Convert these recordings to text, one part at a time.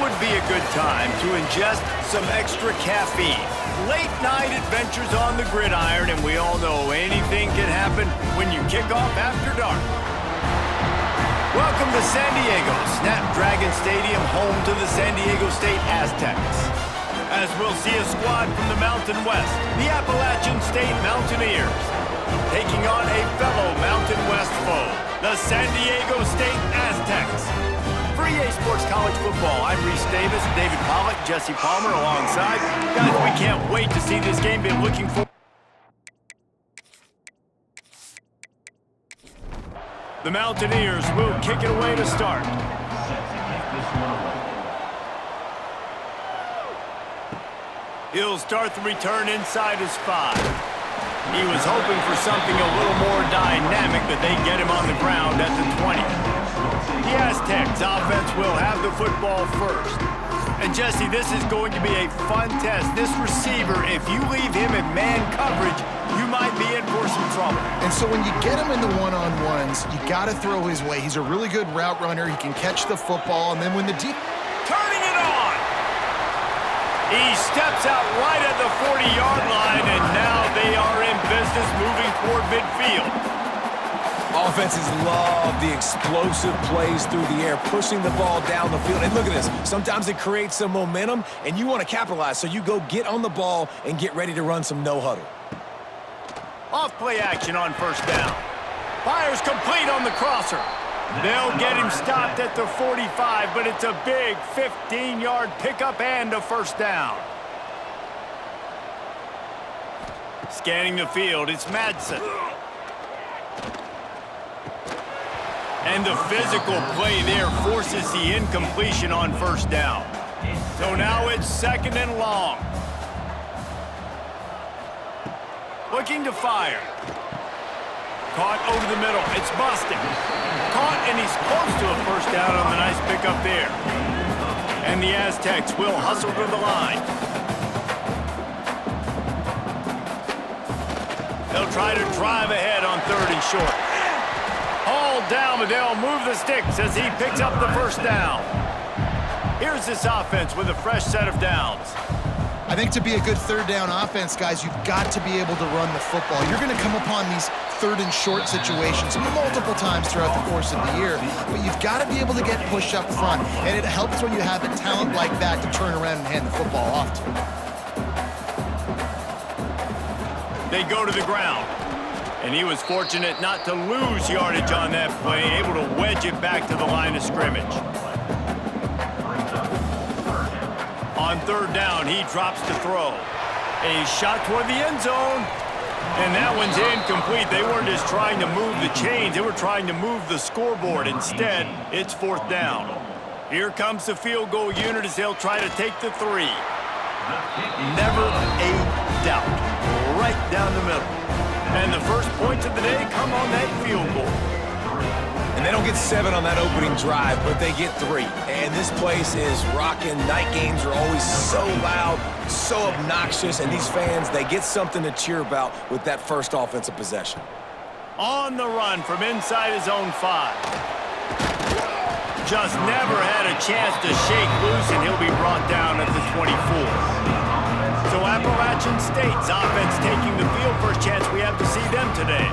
would be a good time to ingest some extra caffeine. Late night adventures on the gridiron, and we all know anything can happen when you kick off after dark. Welcome to San Diego, Snapdragon Stadium, home to the San Diego State Aztecs. As we'll see a squad from the Mountain West, the Appalachian State Mountaineers, taking on a fellow Mountain West foe, the San Diego State Aztecs. For EA Sports College Football, I'm Reese Davis, David Pollack, Jesse Palmer alongside. Guys, we can't wait to see this game. Been looking for. The Mountaineers will kick it away to start. He'll start the return inside his 5. He was hoping for something a little more dynamic, but they get him on the ground at the 20. The Aztecs offense will have the football first. And Jesse, this is going to be a fun test. This receiver, if you leave him in man coverage, you might be in for some trouble. And so when you get him in the one-on-ones, you got to throw his way. He's a really good route runner. He can catch the football, and then when the deep... Turning it on! He steps out right at the 40-yard line, and now they are in business moving toward midfield. Offenses love the explosive plays through the air, pushing the ball down the field. And look at this. Sometimes it creates some momentum, and you want to capitalize, so you go get on the ball and get ready to run some no-huddle. Off-play action on first down. Fires complete on the crosser. They'll get him stopped at the 45, but it's a big 15-yard pickup and a first down. Scanning the field, it's Madsen. And the physical play there forces the incompletion on first down. So now it's second and long. Looking to fire. Caught over the middle. It's busted. Caught, and he's close to a first down on the nice pickup there. And the Aztecs will hustle to the line. They'll try to drive ahead on third and short. Hauled down, but they'll move the sticks as he picks up the first down. Here's this offense with a fresh set of downs. I think to be a good third down offense, guys, you've got to be able to run the football. You're going to come upon these third and short situations multiple times throughout the course of the year, but you've got to be able to get push up front, and it helps when you have a talent like that to turn around and hand the football off to. They go to the ground, and he was fortunate not to lose yardage on that play, able to wedge it back to the line of scrimmage. On third down, he drops to throw. A shot toward the end zone. And that one's incomplete. They weren't just trying to move the chains. They were trying to move the scoreboard. Instead, it's fourth down. Here comes the field goal unit as they'll try to take the 3. Never a doubt. Right down the middle. And the first points of the day come on that field goal. And they don't get 7 on that opening drive, but they get 3. And this place is rocking. Night games are always so loud, so obnoxious, and these fans, they get something to cheer about with that first offensive possession. On the run from inside his own 5. Just never had a chance to shake loose, and he'll be brought down at the 24. So Appalachian State's offense taking the field. First chance we have to see them today.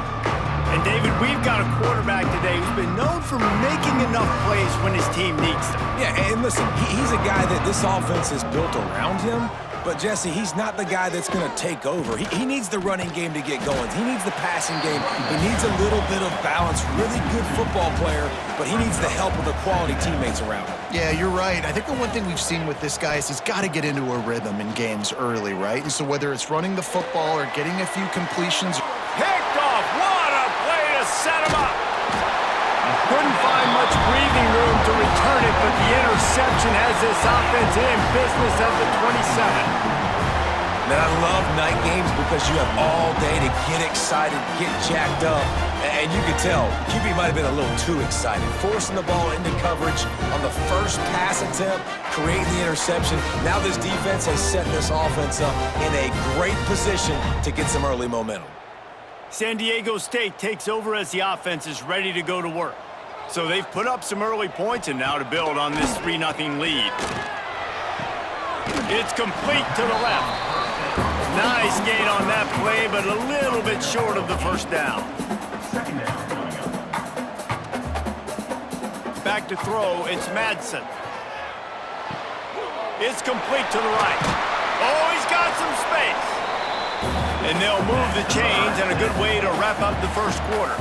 And David, we've got a quarterback today who's been known for making enough plays when his team needs them. Yeah, and listen, he's a guy that this offense is built around him, but Jesse, he's not the guy that's going to take over. He needs the running game to get going. He needs the passing game. He needs a little bit of balance. Really good football player, but he needs the help of the quality teammates around him. Yeah, you're right. I think the one thing we've seen with this guy is he's got to get into a rhythm in games early, right? And so whether it's running the football or getting a few completions... Picked off! What a play to set him up! Couldn't find much breathing room to return it, but the interception has this offense in business at the 27. And I love night games because you have all day to get excited, get jacked up, and you can tell QB might have been a little too excited, forcing the ball into coverage on the first pass attempt, creating the interception. Now this defense has set this offense up in a great position to get some early momentum. San Diego State takes over as the offense is ready to go to work. So they've put up some early points and now to build on this 3-0 lead. It's complete to the left. Nice gain on that play, but a little bit short of the first down. Back to throw, it's Madsen. It's complete to the right. Oh, he's got some space. And they'll move the chains, and a good way to wrap up the first quarter.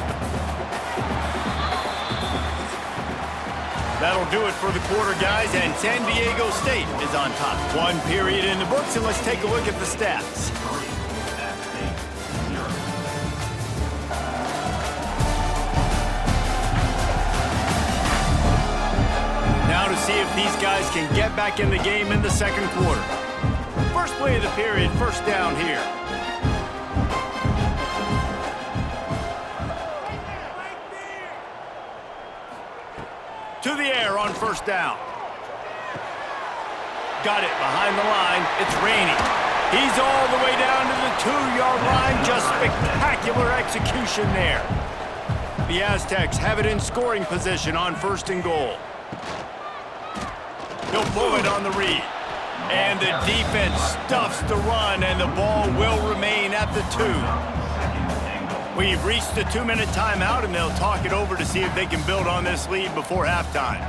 That'll do it for the quarter, guys, and San Diego State is on top. One period in the books, and let's take a look at the stats. Now to see if these guys can get back in the game in the second quarter. First play of the period, first down here. To the air on first down. Got it behind the line. It's raining. He's all the way down to the 2-yard line. Just spectacular execution there. The Aztecs have it in scoring position on first and goal. He'll pull it on the read. And the defense stuffs the run, and the ball will remain at the 2. We've reached the 2-minute timeout, and they'll talk it over to see if they can build on this lead before halftime.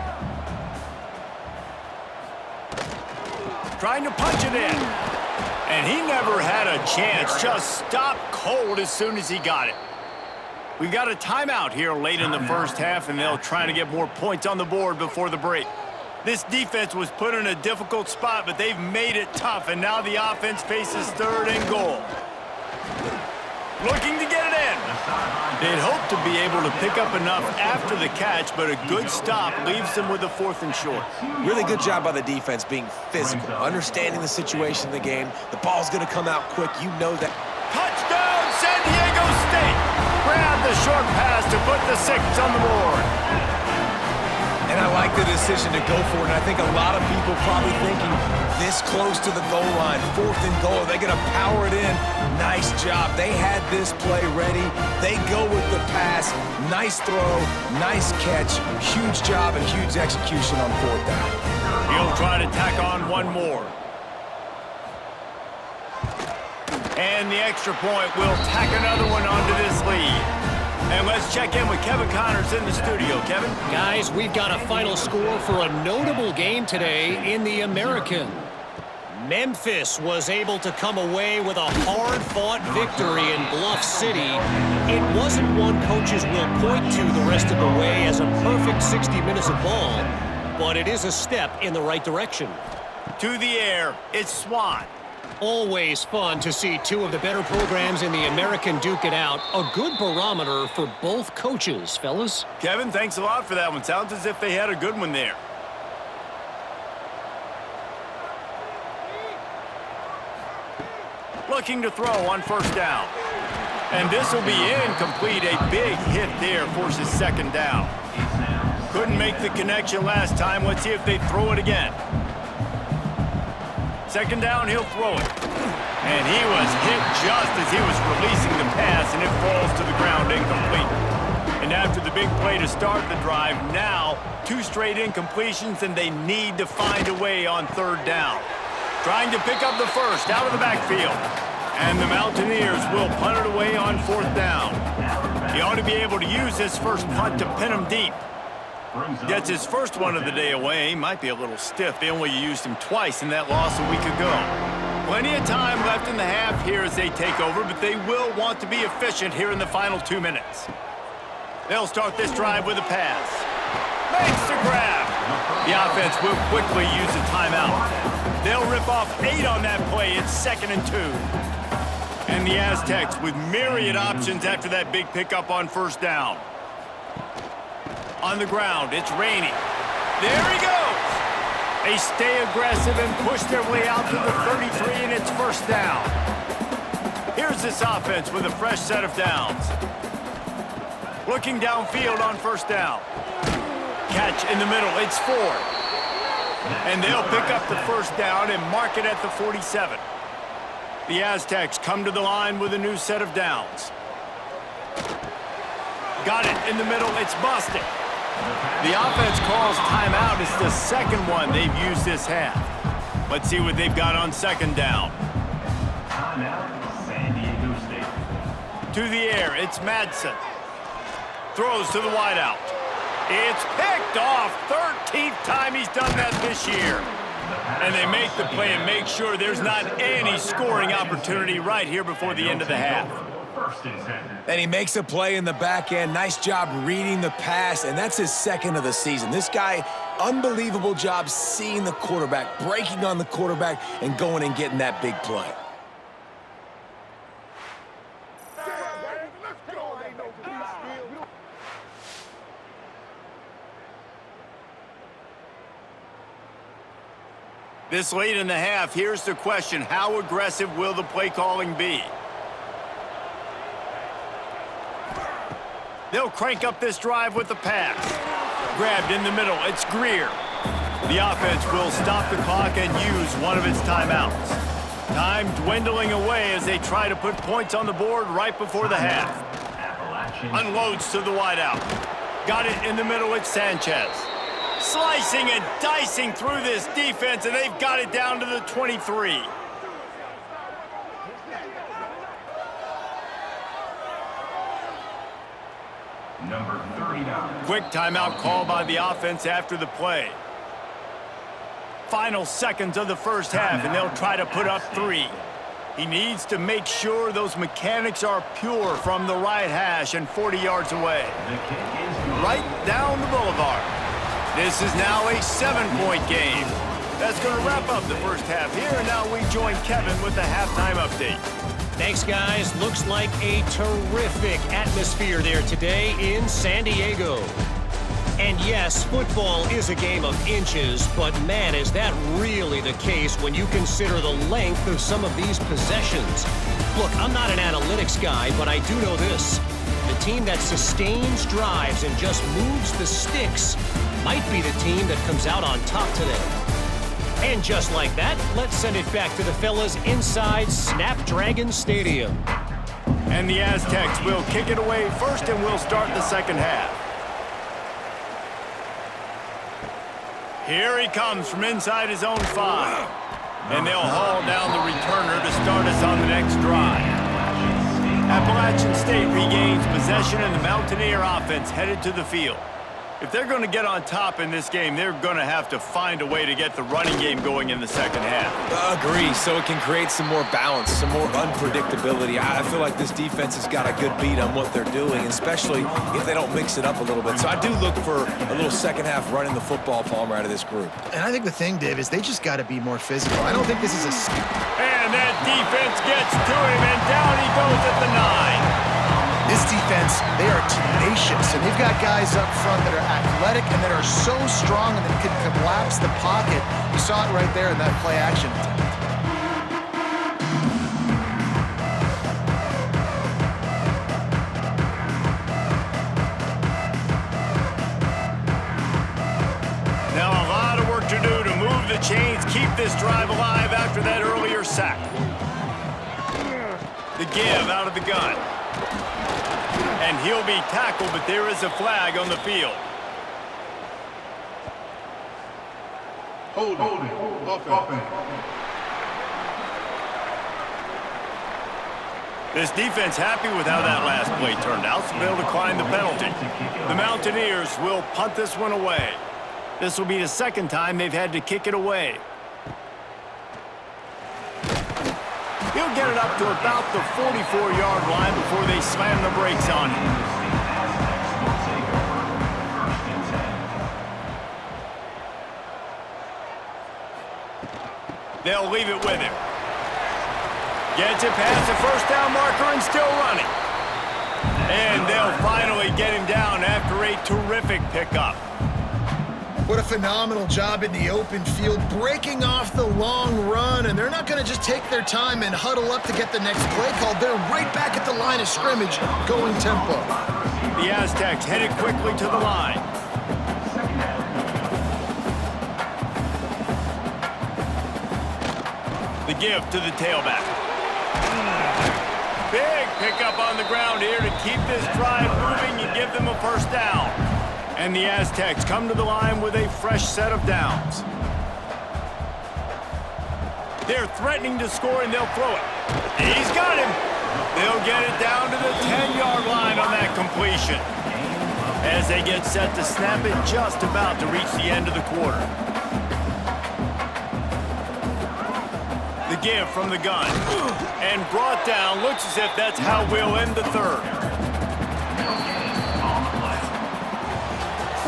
Trying to punch it in. And he never had a chance. Just stopped cold as soon as he got it. We've got a timeout here late in the first half, and they'll try to get more points on the board before the break. This defense was put in a difficult spot, but they've made it tough, and now the offense faces third and goal. Looking to get it in. They'd hope to be able to pick up enough after the catch, but a good stop leaves them with a 4th and short. Really good job by the defense being physical, understanding the situation in the game. The ball's going to come out quick. You know that. Touchdown, San Diego State! Grab the short pass to put the 6 on the board. And I like the decision to go for it. And I think a lot of people probably thinking this close to the goal line, 4th and goal, they're going to power it in. Nice job. They had this play ready. They go with the pass. Nice throw, nice catch. Huge job and huge execution on 4th down. He'll try to tack on one more. And the extra point will tack another one onto this lead. And let's check in with Kevin Connors in the studio. Kevin? Guys, we've got a final score for a notable game today in the American. Memphis was able to come away with a hard-fought victory in Bluff City. It wasn't one coaches will point to the rest of the way as a perfect 60 minutes of ball, but it is a step in the right direction. To the air, it's Swan. Always fun to see two of the better programs in the American duke it out. A good barometer for both coaches, fellas. Kevin, thanks a lot for that one. Sounds as if they had a good one there. Looking to throw on first down. And this will be incomplete. A big hit there forces second down. Couldn't make the connection last time. Let's see if they throw it again. Second down, he'll throw it. And he was hit just as he was releasing the pass, and it falls to the ground incomplete. And after the big play to start the drive, now 2 straight incompletions, and they need to find a way on third down. Trying to pick up the first out of the backfield. And the Mountaineers will punt it away on 4th down. He ought to be able to use this first punt to pin him deep. Gets his first one of the day away. Might be a little stiff. They only used him twice in that loss a week ago. Plenty of time left in the half here as they take over, but they will want to be efficient here in the final 2 minutes. They'll start this drive with a pass. Makes the grab. The offense will quickly use a timeout. They'll rip off 8 on that play. It's 2nd and 2. And the Aztecs with myriad options after that big pickup on first down. On the ground, it's raining. There he goes! They stay aggressive and push their way out to the 33, and it's first down. Here's this offense with a fresh set of downs. Looking downfield on first down. Catch in the middle, it's 4. And they'll pick up the first down and mark it at the 47. The Aztecs come to the line with a new set of downs. Got it in the middle, it's busted. The offense calls timeout. It's the second one they've used this half. Let's see what they've got on second down. San Diego State. To the air, it's Madsen. Throws to the wideout. It's picked off. 13th time he's done that this year. And they make the play and make sure there's not any scoring opportunity right here before the end of the half. And he makes a play in the back end. Nice job reading the pass, and that's his second of the season. This guy, unbelievable job seeing the quarterback, breaking on the quarterback, and going and getting that big play. This late in the half, here's the question. How aggressive will the play calling be? They'll crank up this drive with the pass. Grabbed in the middle, it's Greer. The offense will stop the clock and use one of its timeouts. Time dwindling away as they try to put points on the board right before the half. Unloads to the wideout. Got it in the middle, it's Sanchez. Slicing and dicing through this defense, and they've got it down to the 23. Number 39. Quick timeout call by the offense after the play. Final seconds of the first half, and they'll try to put up 3. He needs to make sure those mechanics are pure from the right hash and 40 yards away. Right down the boulevard. This is now a 7-point game. That's going to wrap up the first half here, and now we join Kevin with the halftime update. Thanks, guys. Looks like a terrific atmosphere there today in San Diego. And yes, football is a game of inches, but man, is that really the case when you consider the length of some of these possessions. Look, I'm not an analytics guy, but I do know this. The team that sustains drives and just moves the sticks might be the team that comes out on top today. And just like that, let's send it back to the fellas inside Snapdragon Stadium. And the Aztecs will kick it away first, and we'll start the second half. Here he comes from inside his own 5. And they'll haul down the returner to start us on the next drive. Appalachian State regains possession, and the Mountaineer offense headed to the field. If they're going to get on top in this game, they're going to have to find a way to get the running game going in the second half. Agree, so it can create some more balance, some more unpredictability. I feel like this defense has got a good beat on what they're doing, especially if they don't mix it up a little bit. So I do look for a little second half running the football, Palmer, out of this group. And I think the thing, Dave, is they just got to be more physical. I don't think this is a... And that defense gets to him, and down he goes at the 9. This defense, they are tenacious, and they've got guys up front that are athletic and that are so strong and that can collapse the pocket. You saw it right there in that play action attempt. Now a lot of work to do to move the chains, keep this drive alive after that earlier sack. The give out of the gun. And he'll be tackled, but there is a flag on the field. Holding. Offense. This defense happy with how that last play turned out, so they'll decline the penalty. The Mountaineers will punt this one away. This will be the second time they've had to kick it away. He'll get it up to about the 44-yard line before they slam the brakes on him. They'll leave it with him. Gets it past the first down marker and still running. And they'll finally get him down after a terrific pickup. What a phenomenal job in the open field, breaking off the long run, and they're not going to just take their time and huddle up to get the next play called. They're right back at the line of scrimmage, going tempo. The Aztecs headed quickly to the line. The give to the tailback. Big pickup on the ground here to keep this drive moving and give them a first down. And the Aztecs come to the line with a fresh set of downs. They're threatening to score, and they'll throw it. He's got him. They'll get it down to the 10-yard line on that completion. As they get set to snap it, just about to reach the end of the quarter. The give from the gun. And brought down. Looks as if that's how we'll end the third.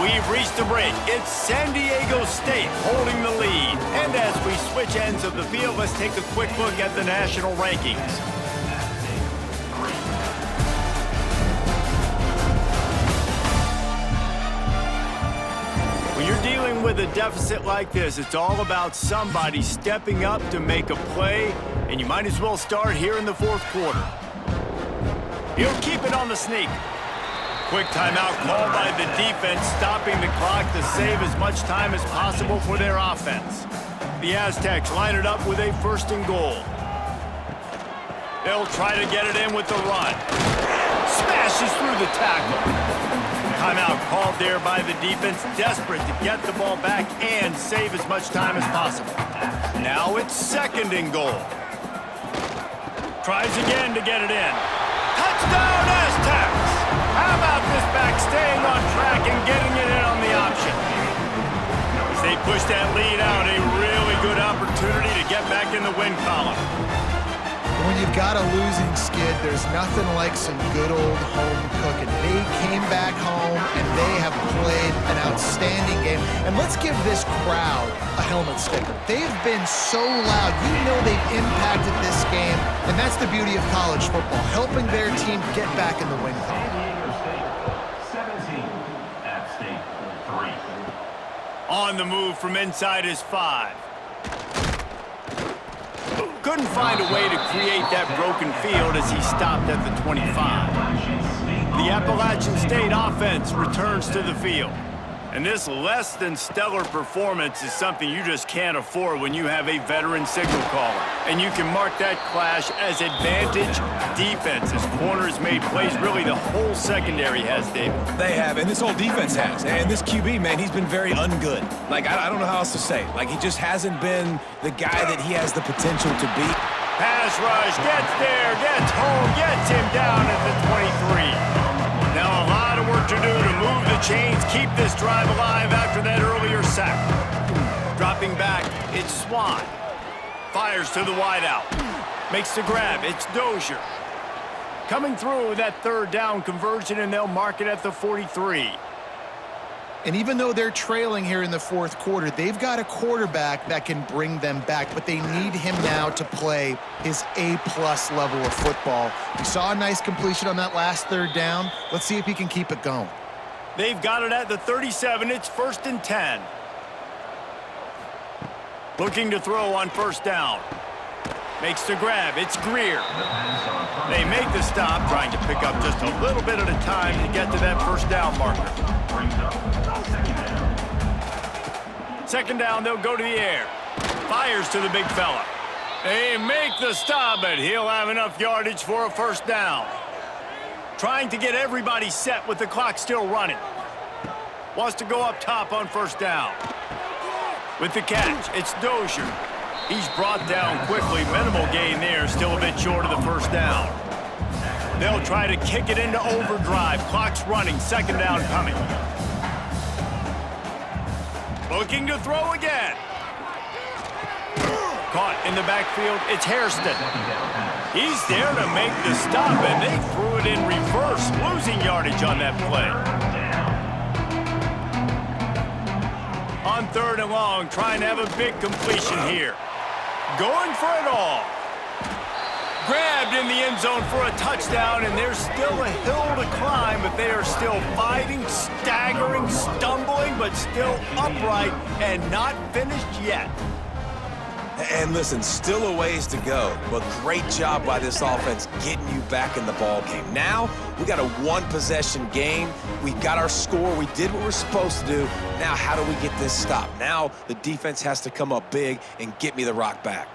We've reached the break. It's San Diego State holding the lead. And as we switch ends of the field, let's take a quick look at the national rankings. When you're dealing with a deficit like this, it's all about somebody stepping up to make a play, and you might as well start here in the fourth quarter. He'll keep it on the sneak. Quick timeout called by the defense, stopping the clock to save as much time as possible for their offense. The Aztecs line it up with a 1st and goal. They'll try to get it in with the run. Smashes through the tackle. Timeout called there by the defense, desperate to get the ball back and save as much time as possible. Now it's 2nd and goal. Tries again to get it in. Touchdown, Aztecs! How about this back staying on track and getting it in on the option? As they push that lead out, a really good opportunity to get back in the win column. When you've got a losing skid, there's nothing like some good old home cooking. They came back home, and they have played an outstanding game. And let's give this crowd a helmet sticker. They've been so loud. You know they've impacted this game, and that's the beauty of college football, helping their team get back in the win column. 17, App State 3. On the move from inside his 5. Couldn't find a way to create that broken field as he stopped at the 25. The Appalachian State offense returns to the field. And this less than stellar performance is something you just can't afford when you have a veteran signal caller. And you can mark that clash as advantage defense, as corners made plays. Really, the whole secondary has, David. They have, and this whole defense has. And this QB, man, he's been very ungood. Like, I don't know how else to say. Like, he just hasn't been the guy that he has the potential to be. Pass rush, gets there, gets home, gets him down at the 23. Now a lot of work to do to move the chains, keep this drive alive after that earlier sack. Dropping back, it's Swan. Fires to the wideout. Makes the grab, it's Dozier. Coming through with that 3rd down conversion, and they'll mark it at the 43. And even though they're trailing here in the 4th quarter, they've got a quarterback that can bring them back, but they need him now to play his A-plus level of football. We saw a nice completion on that last 3rd down. Let's see if he can keep it going. They've got it at the 37. It's 1st and 10. Looking to throw on 1st down. Makes the grab. It's Greer. They make the stop, trying to pick up just a little bit at a time to get to that 1st down marker. 2nd down, they'll go to the air. Fires to the big fella. They make the stop, but he'll have enough yardage for a 1st down. Trying to get everybody set with the clock still running. Wants to go up top on 1st down. With the catch, it's Dozier. He's brought down quickly. Minimal gain there, still a bit short of the 1st down. They'll try to kick it into overdrive. Clock's running, 2nd down coming. Looking to throw again. Caught in the backfield, it's Hairston. He's there to make the stop, and they threw it in reverse, losing yardage on that play. On 3rd and long, trying to have a big completion here. Going for it all. Grabbed in the end zone for a touchdown, and there's still a hill to climb, but they are still fighting, staggering, stumbling, but still upright and not finished yet. And listen, still a ways to go, but great job by this offense getting you back in the ball game. Now, we got a 1-possession game. We got our score. We did what we're supposed to do. Now, how do we get this stop? Now, the defense has to come up big and get me the rock back.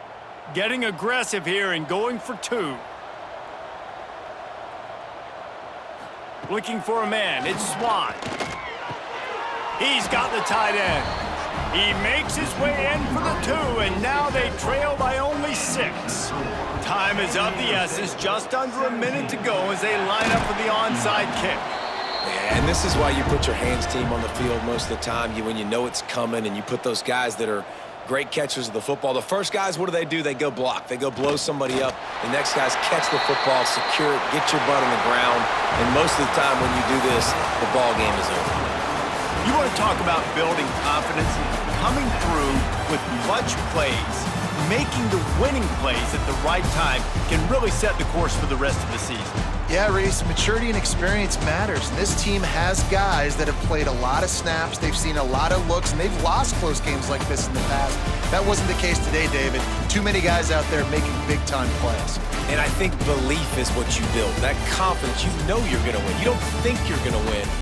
Getting aggressive here and going for 2. Looking for a man. It's Swan. He's got the tight end. He makes his way in for the 2, and now they trail by only 6. Time is of the essence, just under a minute to go as they line up for the onside kick. And this is why you put your hands team on the field most of the time, when you know it's coming, and you put those guys that are great catchers of the football. The first guys, what do? They go block. They go blow somebody up. The next guys catch the football, secure it, get your butt on the ground. And most of the time when you do this, the ball game is over. You want to talk about building confidence? Coming through with clutch plays, making the winning plays at the right time can really set the course for the rest of the season. Yeah, Reese, maturity and experience matters. This team has guys that have played a lot of snaps, they've seen a lot of looks, and they've lost close games like this in the past. That wasn't the case today, David. Too many guys out there making big-time plays. And I think belief is what you build. That confidence, you know you're going to win. You don't think you're going to win.